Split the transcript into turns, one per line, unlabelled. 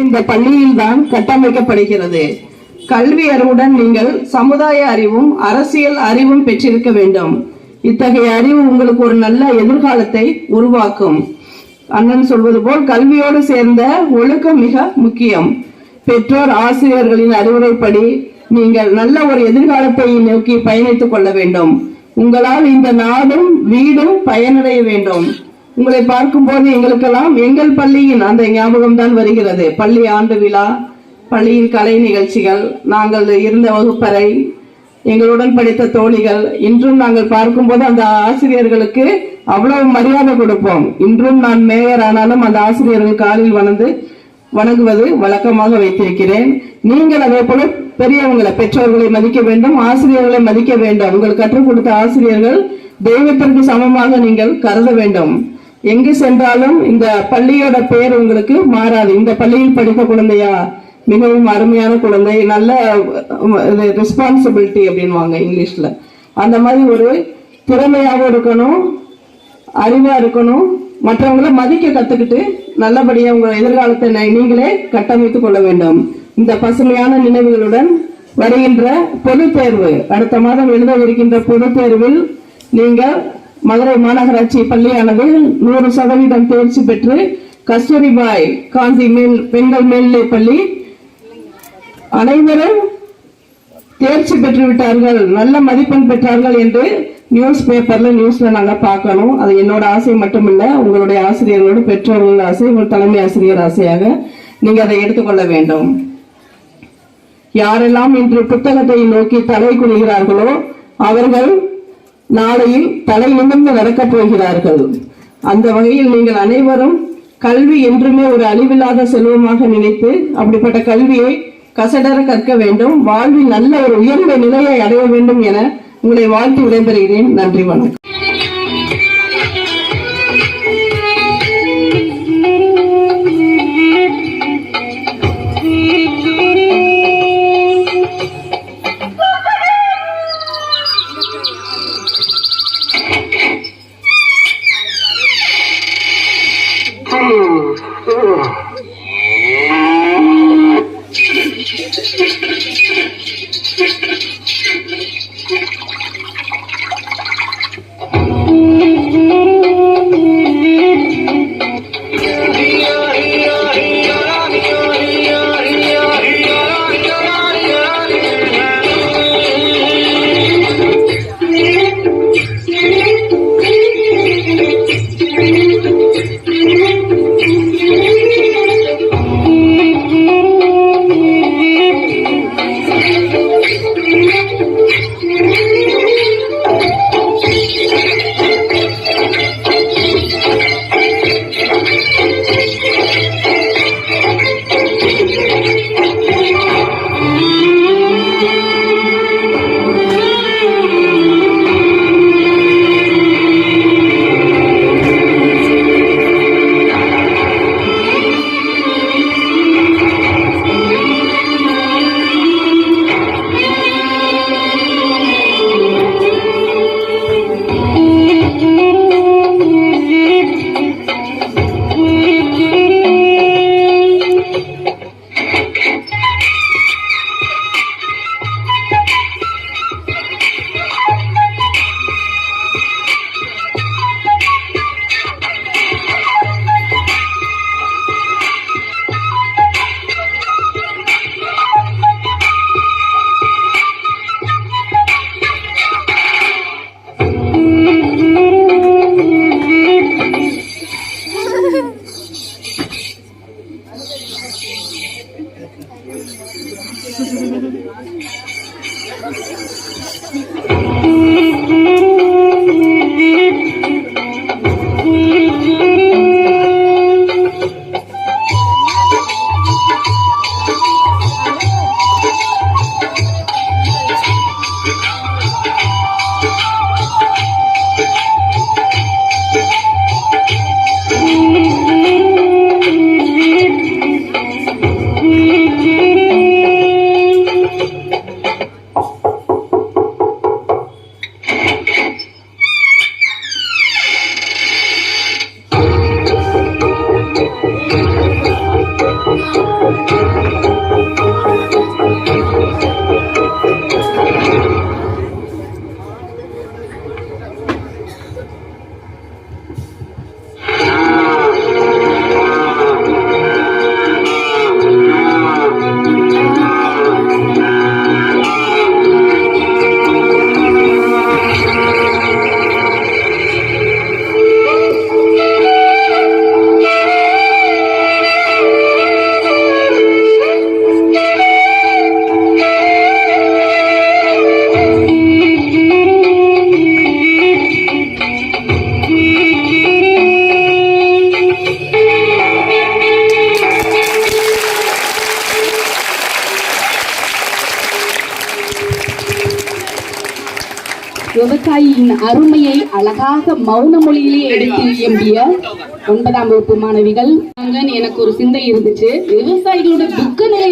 இந்த பள்ளியில்தான் கட்டமைக்கப்படுகிறது. கல்வி அறிவுடன் நீங்கள் சமுதாய அறிவும் அரசியல் அறிவும் பெற்றிருக்க வேண்டும். இத்தகைய அறிவு உங்களுக்கு ஒரு நல்ல எதிர்காலத்தை உருவாக்கும். அண்ணன் சொல்வது போல் கல்வியோடு சேர்ந்த ஒழுக்கம் மிக முக்கியம். பெற்றோர் ஆசிரியர்களின் அறிவுரைப்படி நீங்கள் நல்ல ஒரு எதிர்காலத்தை நோக்கி பயணித்துக் கொள்ள வேண்டும். உங்களால் இந்த நாடும் வீடும் பயனடைய வேண்டும். உங்களை பார்க்கும் போது எங்களுக்கெல்லாம் எங்கள் பள்ளியின் அந்த ஞாபகம் தான் வருகிறது. பள்ளி ஆண்டு விழா, பள்ளியின் கலை நிகழ்ச்சிகள், நாங்கள் இருந்த வகுப்பறை, எங்களுடன் படித்த தோழிகள், இன்றும் நாங்கள் பார்க்கும்போது அந்த ஆசிரியர்களுக்கு அவ்வளவு மரியாதை கொடுப்போம். இன்றும் நான் மேயர் ஆனாலும் அந்த ஆசிரியர்கள் காலில் வணங்குவது வழக்கமாக வைத்திருக்கிறேன். நீங்கள் அதே போல பெரியவங்களை, பெற்றோர்களை மதிக்க வேண்டும், ஆசிரியர்களை மதிக்க வேண்டும். உங்களுக்கு கற்றுக் கொடுத்த ஆசிரியர்கள் தெய்வத்திற்கு சமமாக நீங்கள் கருத வேண்டும். எங்கு சென்றாலும் இந்த பள்ளியோட பெயர் உங்களுக்கு மாறாது. இந்த பள்ளியில் படித்த குழந்தையா, மிகவும் அருமையான குழந்தை, நல்ல ரெஸ்பான்சிபிலிட்டி அப்படின்வாங்க இங்கிலீஷ்ல. அந்த மாதிரி ஒரு திறமையாக இருக்கணும், அறிவா இருக்கணும், மற்றவங்களை மதிக்க கத்துக்கிட்டு நல்லபடியா உங்க எதிர்காலத்தை நீங்களே கட்டமைத்துக் கொள்ள வேண்டும். இந்த பசுமையான நினைவுகளுடன் வருகின்ற பொது தேர்வு, அடுத்த மாதம் எழுதவிருக்கின்ற பொது தேர்வில் நீங்கள் மதுரை மாநகராட்சி பள்ளியானது 100% தேர்ச்சி பெற்று கஸ்தூரிபாய் காந்தி பெண்கள் மேல்நிலை பள்ளி அனைவரும் தேர்ச்சி பெற்று விட்டார்கள், நல்ல மதிப்பெண் பெற்றார்கள் என்று நியூஸ்ல நாங்க பார்க்கணும். அது என்னோட ஆசை மட்டுமில்ல, உங்களுடைய ஆசிரியர்களோட பெற்றோர்கள் ஆசை, உங்கள் தலைமை ஆசிரியர் ஆசையாக நீங்க அதை எடுத்துக்கொள்ள வேண்டும். யாரெல்லாம் இன்று புத்தகத்தை நோக்கி தலை குனிகிறார்களோ அவர்கள் நாளையில் தலை நிமிர்ந்து நடக்கப் போகிறார்கள். அந்த வகையில் நீங்கள் அனைவரும் கல்வி என்றுமே ஒரு அழிவில்லாத செல்வமாக நினைத்து அப்படிப்பட்ட கல்வியை கசடர கற்க வேண்டும். வாழ்வில் நல்ல ஒரு உயர்ந்த நிலையை அடைய வேண்டும் என உங்களை வாழ்த்து விடைபெறுகிறேன். நன்றி, வணக்கம்.
விவசாயியின் அருமையை அழகாக மௌன மொழியிலே எடுத்து எம்பிய 9ஆம் வகுப்பு மாணவிகள். எனக்கு ஒரு சிந்தை இருந்துச்சு, விவசாயிகளோட துக்க நிலை